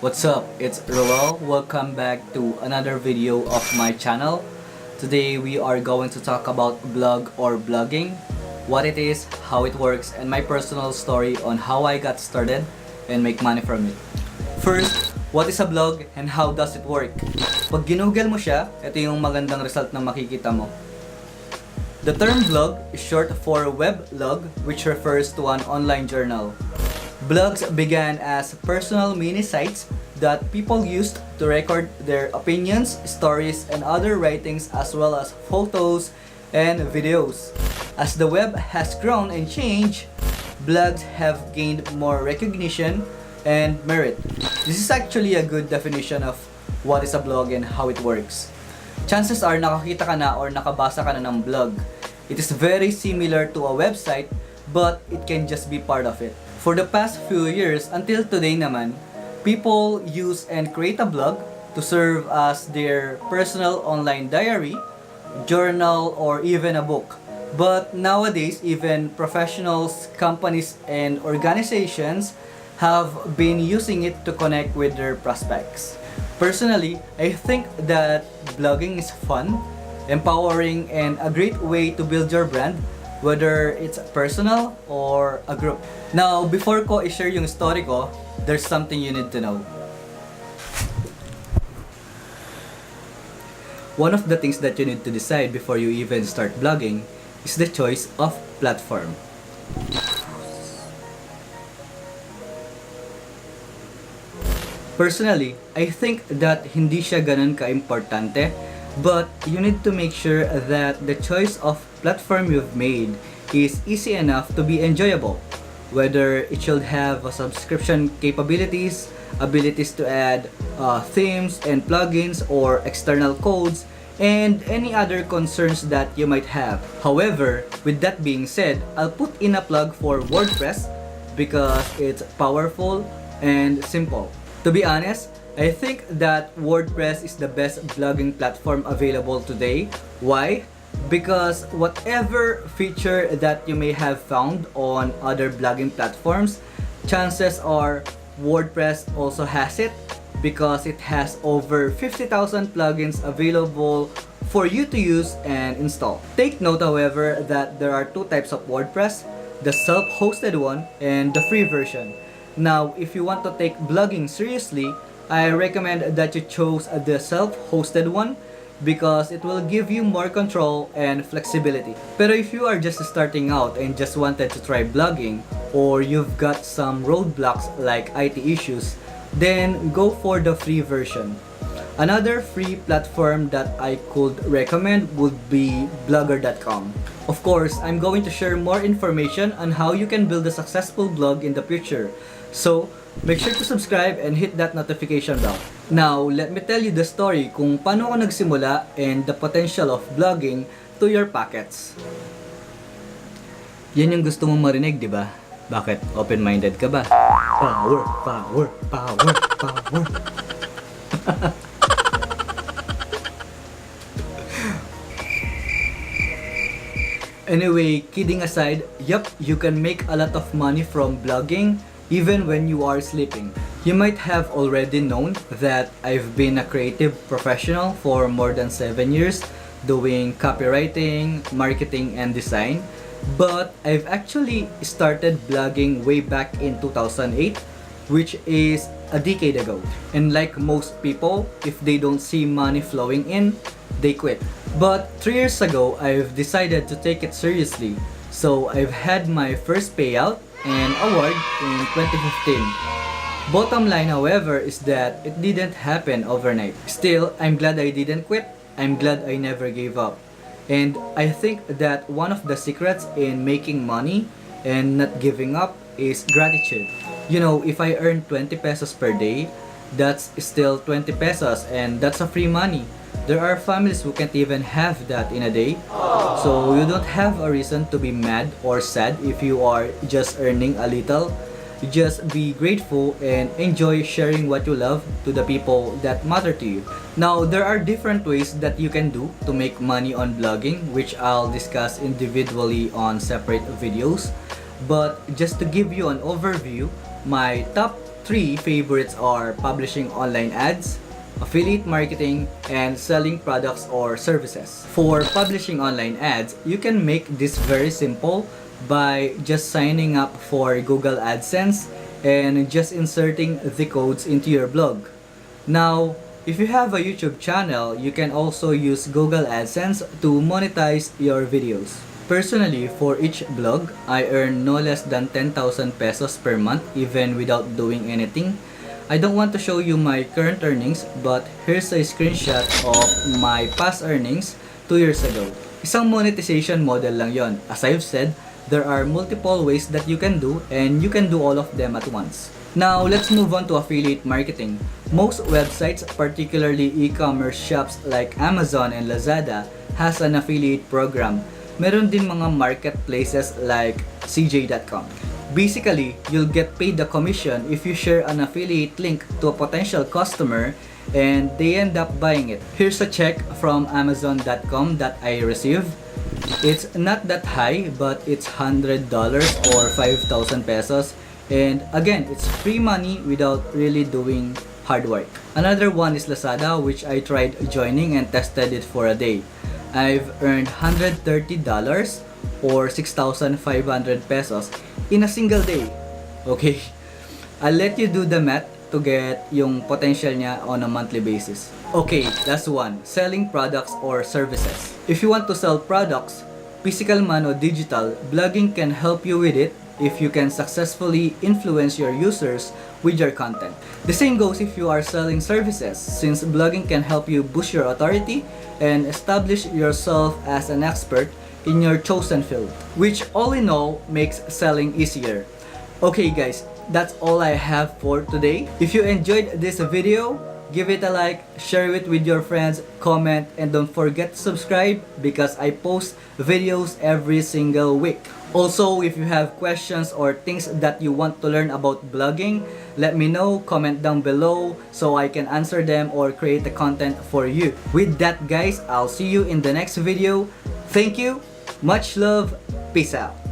What's up? It's Roel. Welcome back to another video of my channel. Today we are going to talk about blog or blogging, what it is, how it works, and my personal story on how I got started and make money from it. First, what is a blog and how does it work? Pag ginugel mo siya, ito yung magandang result na makikita mo. The term blog is short for weblog, which refers to an online journal. Blogs began as personal mini sites that people used to record their opinions, stories, and other writings as well as photos and videos. As the web has grown and changed, blogs have gained more recognition and merit. This is actually a good definition of what is a blog and how it works. Chances are nakakita ka na or nakabasa ka na ng blog. It is very similar to a website, but it can just be part of it. For the past few years until today naman, people use and create a blog to serve as their personal online diary, journal, or even a book. But nowadays, even professionals, companies, and organizations have been using it to connect with their prospects. Personally, I think that blogging is fun, empowering, and a great way to build your brand, whether it's personal or a group. Now, before ko i-share yung story ko, there's something you need to know. One of the things that you need to decide before you even start blogging is the choice of platform. Personally, I think that hindi siya ganun ka-importante, but you need to make sure that the choice of platform you've made is easy enough to be enjoyable. Whether it should have subscription capabilities, abilities to add themes and plugins or external codes, and any other concerns that you might have. However, with that being said, I'll put in a plug for WordPress because it's powerful and simple. To be honest, I think that WordPress is the best blogging platform available today. Why? Because whatever feature that you may have found on other blogging platforms, chances are WordPress also has it because it has over 50,000 plugins available for you to use and install. Take note, however, that there are two types of WordPress, the self-hosted one and the free version. Now, if you want to take blogging seriously, I recommend that you chose the self-hosted one because it will give you more control and flexibility. Pero if you are just starting out and just wanted to try blogging, or you've got some roadblocks like IT issues, then go for the free version. Another free platform that I could recommend would be blogger.com. Of course, I'm going to share more information on how you can build a successful blog in the future. So, make sure to subscribe and hit that notification bell. Now, let me tell you the story kung paano ako nagsimula and the potential of blogging to your pockets. Yan yung gusto mong marinig, di ba? Bakit? Open-minded ka ba? Power, power, power, power. Anyway, kidding aside, yup, you can make a lot of money from blogging even when you are sleeping. You might have already known that I've been a creative professional for more than 7 years doing copywriting, marketing, and design. But I've actually started blogging way back in 2008, which is a decade ago. And like most people, if they don't see money flowing in, they quit. But 3 years ago, I've decided to take it seriously. So I've had my first payout and award in 2015. Bottom line, however, is that it didn't happen overnight. Still, I'm glad I didn't quit. I'm glad I never gave up. And I think that one of the secrets in making money and not giving up is gratitude. You know, if I earn 20 pesos per day, that's still 20 pesos and that's a free money. There are families who can't even have that in a day. So you don't have a reason to be mad or sad if you are just earning a little. Just be grateful and enjoy sharing what you love to the people that matter to you. Now, there are different ways that you can do to make money on blogging, which I'll discuss individually on separate videos. But just to give you an overview, my top three favorites are publishing online ads, affiliate marketing, and selling products or services. For publishing online ads, you can make this very simple by just signing up for Google AdSense and just inserting the codes into your blog. Now, if you have a YouTube channel, you can also use Google AdSense to monetize your videos. Personally, for each blog, I earn no less than 10,000 pesos per month even without doing anything. I don't want to show you my current earnings, but here's a screenshot of my past earnings 2 years ago. Isang monetization model lang yon. As I've said, there are multiple ways that you can do, and you can do all of them at once. Now, let's move on to affiliate marketing. Most websites, particularly e-commerce shops like Amazon and Lazada, has an affiliate program. Meron din mga marketplaces like cj.com. Basically, you'll get paid the commission if you share an affiliate link to a potential customer and they end up buying it. Here's a check from Amazon.com that I received. It's not that high, but it's $100 or 5,000 pesos. And again, it's free money without really doing hard work. Another one is Lazada, which I tried joining and tested it for a day. I've earned $130 or 6,500 pesos in a single day. Okay, I'll let you do the math to get yung potential niya on a monthly basis. Okay, last one, selling products or services. If you want to sell products, physical man or digital, blogging can help you with it if you can successfully influence your users with your content. The same goes if you are selling services, since blogging can help you boost your authority and establish yourself as an expert in your chosen field, which all in all makes selling easier. Okay guys, that's all I have for today. If you enjoyed this video, give it a like, share it with your friends, comment, and don't forget to subscribe because I post videos every single week. Also, if you have questions or things that you want to learn about blogging, let me know, comment down below so I can answer them or create the content for you. With that guys, I'll see you in the next video. Thank you, much love, peace out.